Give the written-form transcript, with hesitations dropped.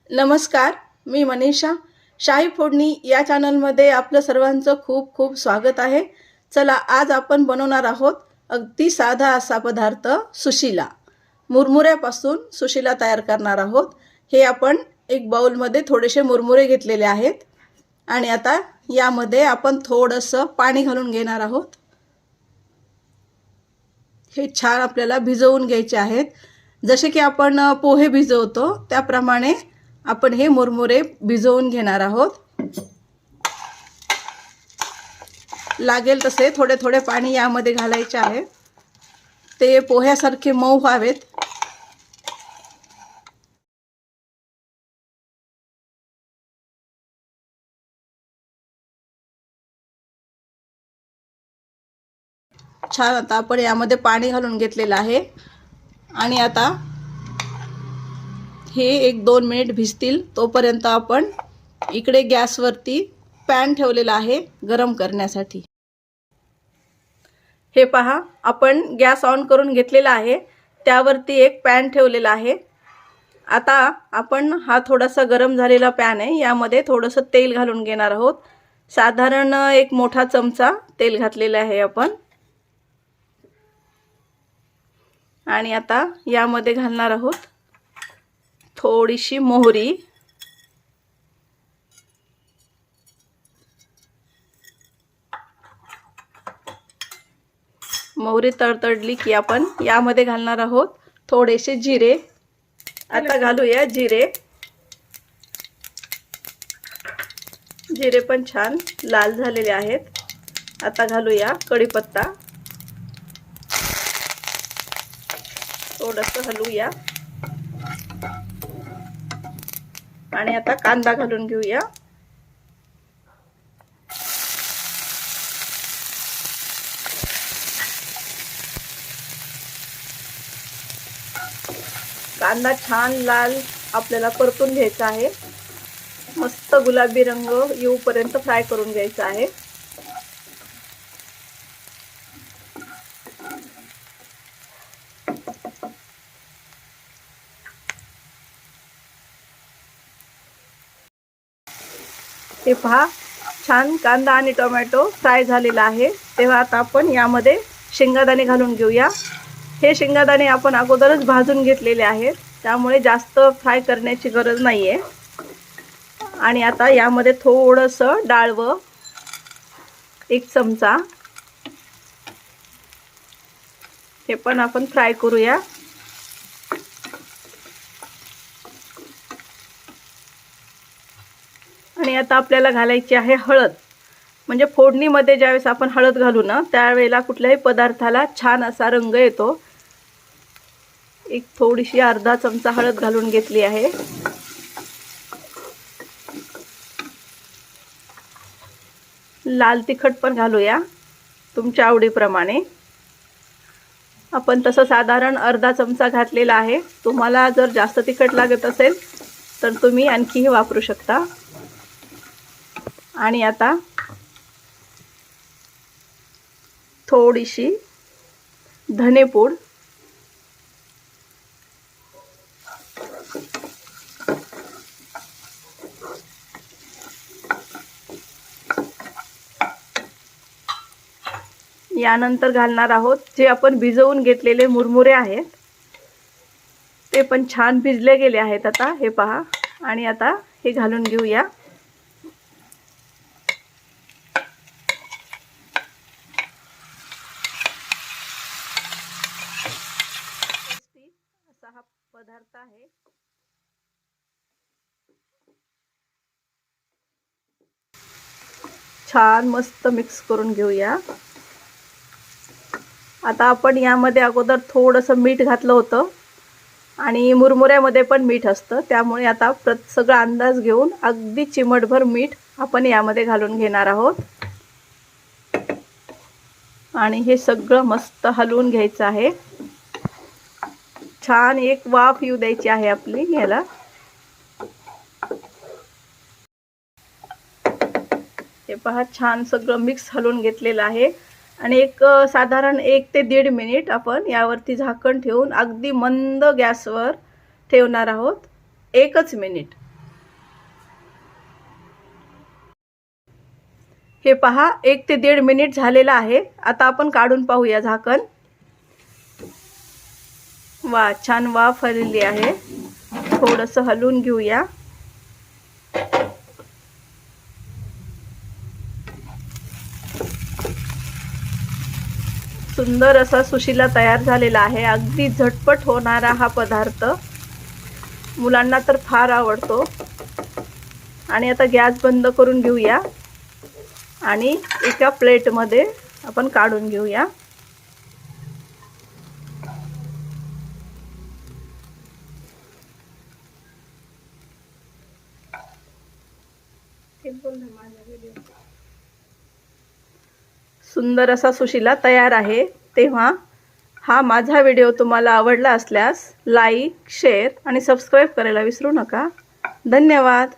नमस्कार, मी मनीषा. शाही फोडणी या चॅनलमध्ये आपलं सर्वांचं खूप खूप स्वागत आहे. चला, आज आपण बनवणार आहोत अगदी साधा असा पदार्थ सुशीला. मुरमुऱ्यापासून सुशीला तयार करणार आहोत. हे आपण एक बाउलमध्ये थोडेसे मुरमुरे घेतलेले आहेत आणि आता यामध्ये आपण थोडंसं पाणी घालून घेणार आहोत. हे छान आपल्याला भिजवून घ्यायचे आहेत. जसे की आपण पोहे भिजवतो त्याप्रमाणे आपण हे मुरमुरे भिजवून घेणार आहोत. लागेल तसे थोडे थोडे पाणी यामध्ये घालायचे आहे. ते पोह्यासारखे मऊ व्हावेत. छान आता आपण यामध्ये पाणी घालून घेतलेलं आहे आणि आता हे 1-2 मिनिट भिजतील तोपर्यंत आपण इकडे गॅसवरती पॅन ठेवलेला आहे गरम करण्यासाठी. हे पहा, आपण गॅस ऑन करून घेतलेला आहे. त्यावरती एक पॅन ठेवलेला आहे. आता आपण हा थोडासा गरम झालेला पॅन आहे, यामध्ये थोडंसं तेल घालून घेणार आहोत. साधारण एक मोठा चमचा तेल घातलेला आहे आपण. आणि आता यामध्ये घालणार आहोत थोडीशी मोहरी, मोहरी तडतडली की आपण यामध्ये घालणार आहोत थोडेसे जिरे. आता घालूया जिरे. जिरे पण छान लाल झालेले आहेत. आता घालूया कढीपत्ता. थोडंसं हलवूया आणि आता कांदा घालून घेऊया. कांदा छान लाल आपल्याला परतून घ्यायचा आहे. मस्त गुलाबी रंग येऊपर्यंत फ्राय करून घ्यायचा आहे. हे पहा, छान कांदा आणि टोमॅटो फ्राय झालेला आहे. तेव्हा आता आपण यामध्ये शेंगादाणे घालून घेऊया. हे शेंगादाणे आपण अगोदरच भाजून घेतलेले आहेत, त्यामुळे जास्त फ्राय करण्याची गरज नाही आहे. आणि आता यामध्ये थोडंसं डाळवं 1 चमचा हे पण आपण फ्राय करूया. आणि आता आपल्याला घालायची आहे हळद. म्हणजे फोडणीमध्ये ज्यावेळेस आपण हळद घालू ना, त्यावेळेला कुठल्याही पदार्थाला छान असा रंग येतो. एक थोडीशी अर्धा चमचा हळद घालून घेतली आहे. लाल तिखट पण घालूया तुमच्या आवडीप्रमाणे. आपण तसं साधारण अर्धा चमचा घातलेला आहे. तुम्हाला जर जास्त तिखट लागत असेल तर तुम्ही आणखीही वापरू शकता. आणि आता थोडीशी धनेपूड, यानंतर घालणार आहोत जे आपण भिजवून घेतलेले मुरमुरे आहेत. ते पण छान भिजले गेले आहेत आता, हे पहा. आणि आता हे घालून घेऊया. असा हा पदार्थ आहे. छान मस्त मिक्स करून घेऊया. आता आपण यामध्ये अगोदर थोडंसं मीठ घातलं होतं आणि मुरमुऱ्यामध्ये पण मीठ असतं, त्यामुळे आता सगळा अंदाज घेऊन अगदी चिमटभर मीठ आपण यामध्ये घालून घेणार आहोत. आणि हे सगळं मस्त हलवून घ्यायचं आहे. छान एक वाफ येऊ द्यायची आहे आपली याला. हे पहा, छान सगळं मिक्स हलवून घेतलेलं आहे. आणि एक साधारण 1 ते 1.5 मिनिट आपण यावरती झाकण ठेवून अगदी मंद गॅसवर ठेवणार आहोत. 1च मिनिट. हे पहा 1 ते 1.5 मिनिट झालेला आहे। आता आपण काढून पाहूया झाकण। वा, छान वाफ आलेली आहे। थोडंसं हलवून घेऊया। सुंदर असा सुशीला तयार झालेला आहे। अगदी झटपट होणारा हा पदार्थ मुलांना तर फार आवडतो। आणि आता गॅस बंद करून घेऊया आणि एका प्लेटमध्ये आपण काढून घेऊया। सुंदर असा सुशीला तयार आहे। तेव्हा हा माझा व्हिडिओ तुम्हाला आवडला असल्यास लाईक, शेअर आणि सबस्क्राईब करायला विसरू नका। धन्यवाद।